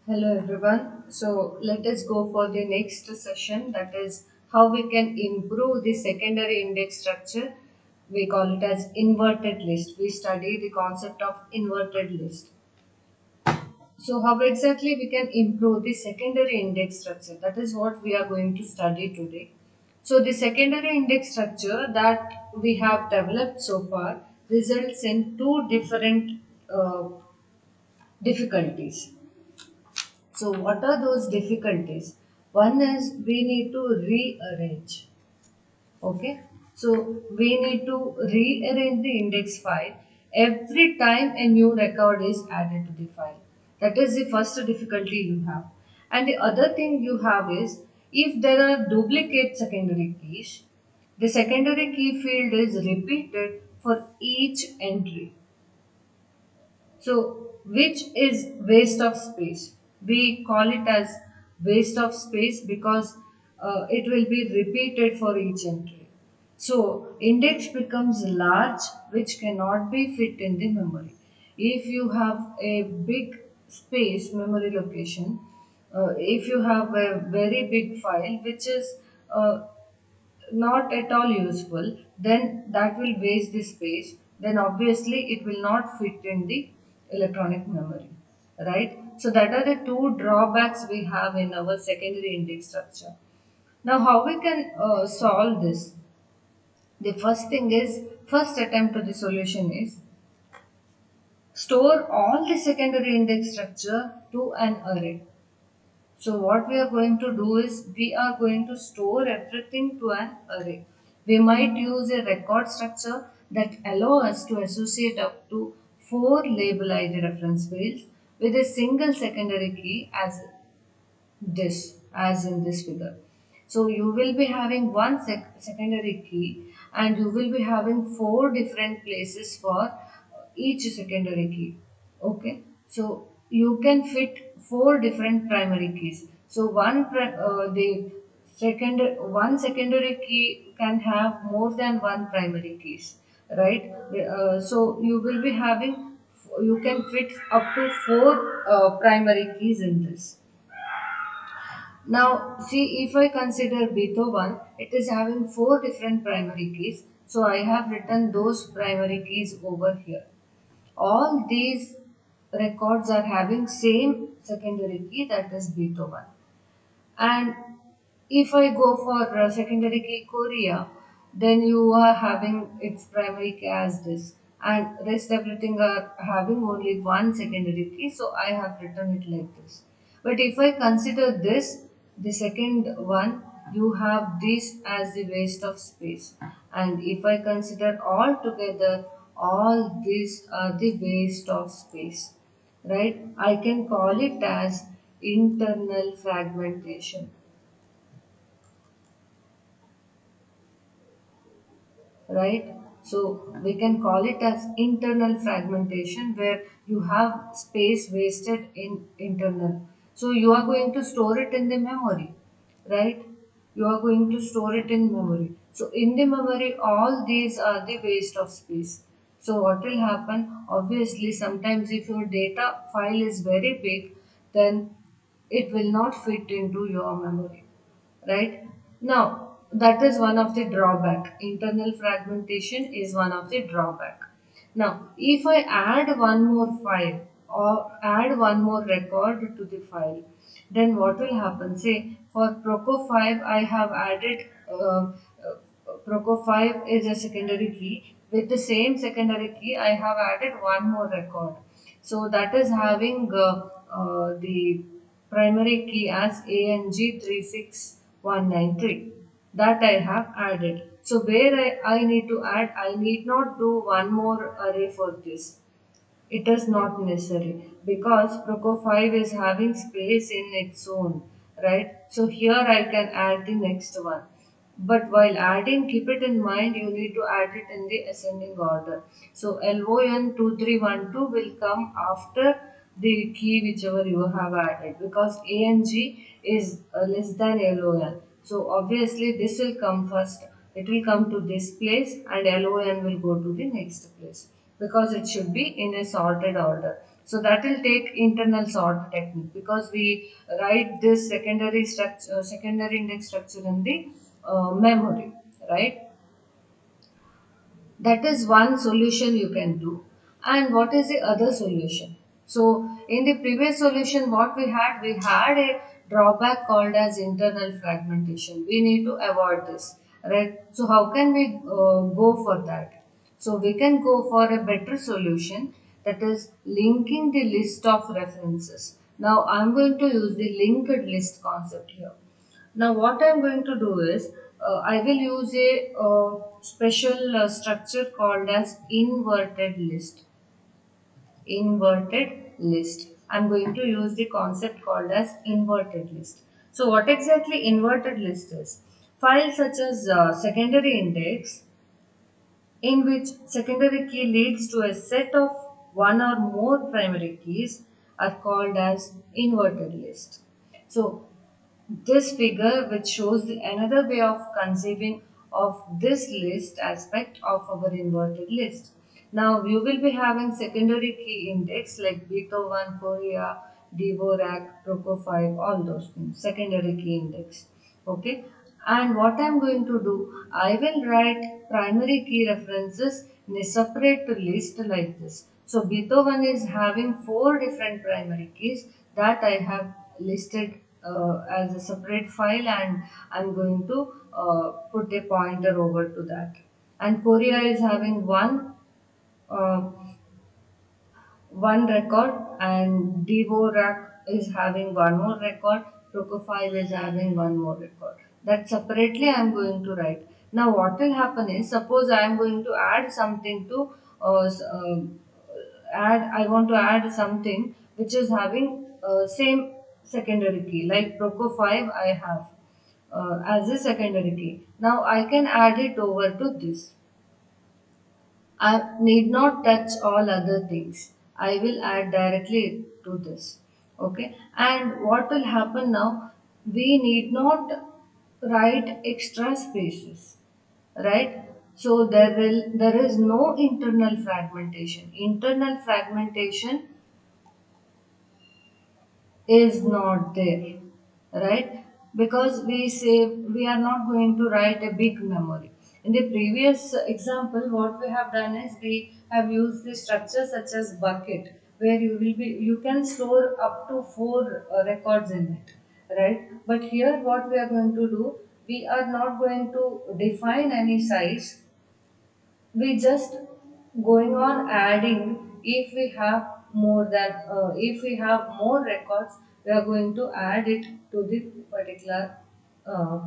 Hello everyone. So let us go for the next session, that is how we can improve the secondary index structure. We call it as inverted list. We study the concept of inverted list. So how exactly we can improve the secondary index structure? That is what we are going to study today. So the secondary index structure that we have developed so far results in two different difficulties. So, what are those difficulties? One is we need to rearrange. Okay, so we need to rearrange the index file every time a new record is added to the file. That is the first difficulty you have. And the other thing you have is if there are duplicate secondary keys, the secondary key field is repeated for each entry. So, which is waste of space? We call it as waste of space because it will be repeated for each entry. So, index becomes large, which cannot be fit in the memory. If you have a big space memory location, if you have a very big file which is not at all useful, then that will waste the space. Then obviously it will not fit in the electronic memory, right? So that are the two drawbacks we have in our secondary index structure. Now, how we can solve this? The first thing is, first attempt to the solution is store all the secondary index structure to an array. So what we are going to do is we are going to store everything to an array. We might use a record structure that allow us to associate up to 4 label ID reference fields with a single secondary key as in this figure. So you will be having one secondary key and you will be having 4 different places for each secondary key. Okay, so you can fit 4 different primary keys. So the one secondary key can have more than one primary keys, right? So you will be having, you can fit up to 4 primary keys in this. Now, see, if I consider Beethoven, it is having 4 different primary keys. So I have written those primary keys over here. All these records are having same secondary key, that is Beethoven. And if I go for secondary key Korea, then you are having its primary key as this, and rest everything are having only one secondary key. So I have written it like this. But if I consider this, the second one, you have this as the waste of space. And if I consider all together, all these are the waste of space, right? I can call it as internal fragmentation, right? So we can call it as internal fragmentation where you have space wasted in internal. So you are going to store it in the memory, right? You are going to store it in memory. So in the memory, all these are the waste of space. So what will happen? Obviously, sometimes if your data file is very big, then it will not fit into your memory, right? Now, that is one of the drawback. Internal fragmentation is one of the drawback. Now, if I add one more file or add one more record to the file, then what will happen? Say for Proco 5, I have added Proco 5 is a secondary key. With the same secondary key, I have added one more record. So that is having the primary key as ANG36193 that I have added. So where I need to add, I need not do one more array for this. It is not necessary because Proco 5 is having space in its own, right? So here I can add the next one. But while adding, keep it in mind, you need to add it in the ascending order. So LON2312 will come after the key whichever you have added because ANG is less than LON. So obviously this will come first. It will come to this place and LON will go to the next place because it should be in a sorted order. So that will take internal sort technique, because we write this secondary index structure in the memory, right? That is one solution you can do. And what is the other solution? So in the previous solution, what we had a drawback called as internal fragmentation. We need to avoid this, right? So how can we go for that? So we can go for a better solution, that is linking the list of references. Now I'm going to use the linked list concept here. Now what I'm going to do is, I will use a special structure called as inverted list. Inverted list. I'm going to use the concept called as inverted list. So what exactly inverted list is? Files such as secondary index, in which secondary key leads to a set of one or more primary keys, are called as inverted list. So this figure, which shows the another way of conceiving of this list aspect of our inverted list. Now you will be having secondary key index like Beethoven, Korea, Dvorak, Prokofiev, all those things, secondary key index. Okay. And what I'm going to do, I will write primary key references in a separate list like this. So Beethoven is having four different primary keys that I have listed as a separate file, and I'm going to put a pointer over to that. And Korea is having uh, one record, and Dvorak is having one more record, Prokofiev is having one more record. That separately I am going to write. Now what will happen is, suppose I am going to add something to I want to add something which is having same secondary key, like Prokofiev I have as a secondary key. Now I can add it over to this. I need not touch all other things. I will add directly to this. Okay. And what will happen now? We need not write extra spaces. Right? So there is no internal fragmentation. Internal fragmentation is not there, right? Because we say we are not going to write a big memory. In the previous example, what we have done is we have used the structure such as bucket, where you can store up to four records in it, right? But here, what we are going to do, we are not going to define any size. We just going on adding. If we have if we have more records, we are going to add it to the particular uh,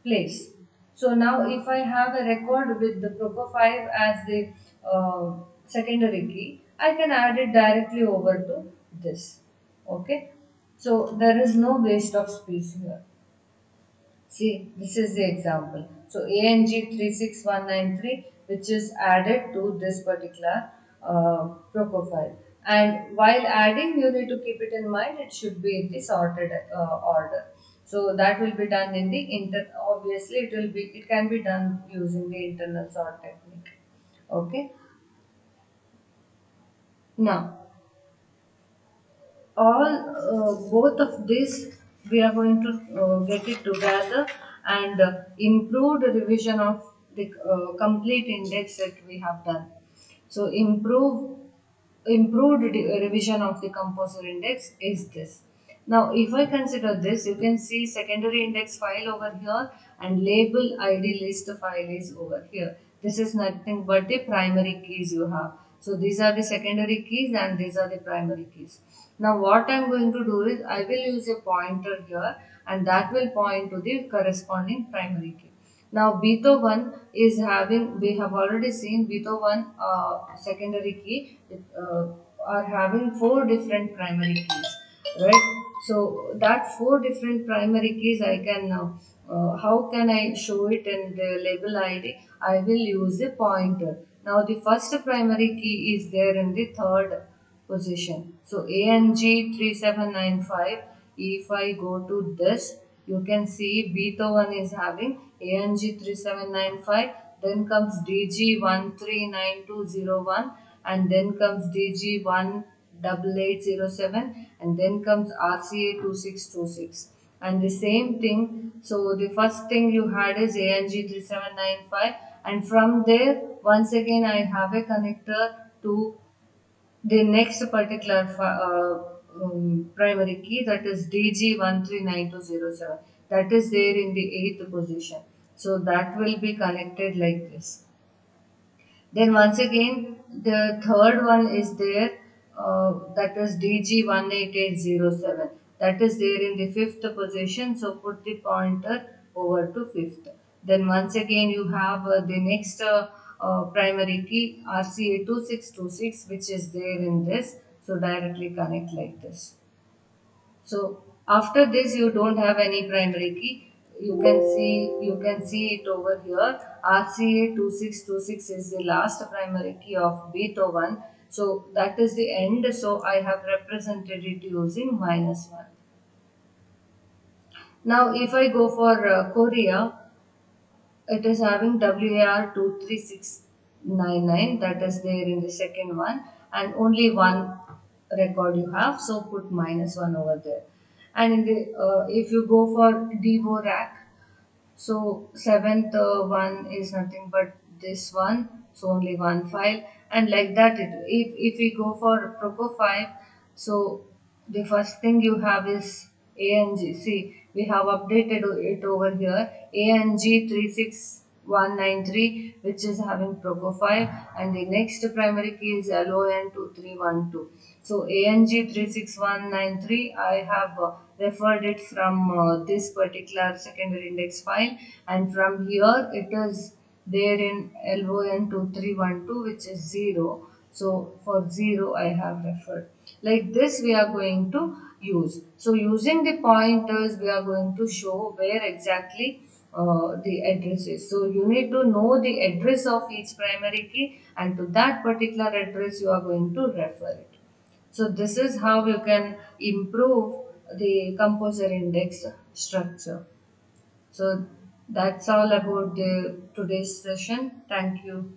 place. So now if I have a record with the Prokofiev as the uh, secondary key, I can add it directly over to this. Okay, so there is no waste of space here. See, this is the example. So ANG 36193, which is added to this particular profile. And while adding, you need to keep it in mind, it should be in the sorted order. So that will be done in the obviously it can be done using the internal sort technique. Okay. Now, all both of this we are going to get it together, and improved revision of the complete index that we have done. So improved revision of the composer index is this. Now if I consider this, you can see secondary index file over here and label id list file is over here. This is nothing but the primary keys you have. So these are the secondary keys and these are the primary keys. Now what I am going to do is, I will use a pointer here, and that will point to the corresponding primary key. Now Beethoven is having, we have already seen Beethoven secondary key are having four different primary keys, right? So that four different primary keys I can how can I show it in the label ID? I will use a pointer. Now the first primary key is there in the third position. So ANG 3795, if I go to this, you can see Beethoven is having ANG 3795, then comes DG 139201, and then comes DG 8807, and then comes RCA 2626. And the same thing, so the first thing you had is ANG 3795, and from there once again I have a connector to the next particular primary key, that is DG139207, that is there in the 8th position. So that will be connected like this. Then once again, the third one is there, that is DG18807. That is there in the 5th position. So put the pointer over to 5th. Then once again you have the next primary key RCA2626, which is there in this. So directly connect like this. So after this you don't have any primary key. You can see it over here. RCA 2626 is the last primary key of Beethoven. So that is the end. So I have represented it using -1. Now if I go for Korea, it is having WAR 23699, that is there in the second one, and only one record you have, so put -1 over there. And in the if you go for Devorak, so seventh one is nothing but this one, so only one file, and like that. If we go for Proco 5, so the first thing you have is ANG. See, we have updated it over here. ANG 36193, which is having Proco 5, and the next primary key is LON 2312. So ANG 36193, I have referred it from this particular secondary index file, and from here it is there in LON 2312, which is 0. So for 0 I have referred. Like this we are going to use. So using the pointers we are going to show where exactly the address is. So you need to know the address of each primary key, and to that particular address you are going to refer it. So this is how you can improve the composer index structure. So that's all about the today's session. Thank you.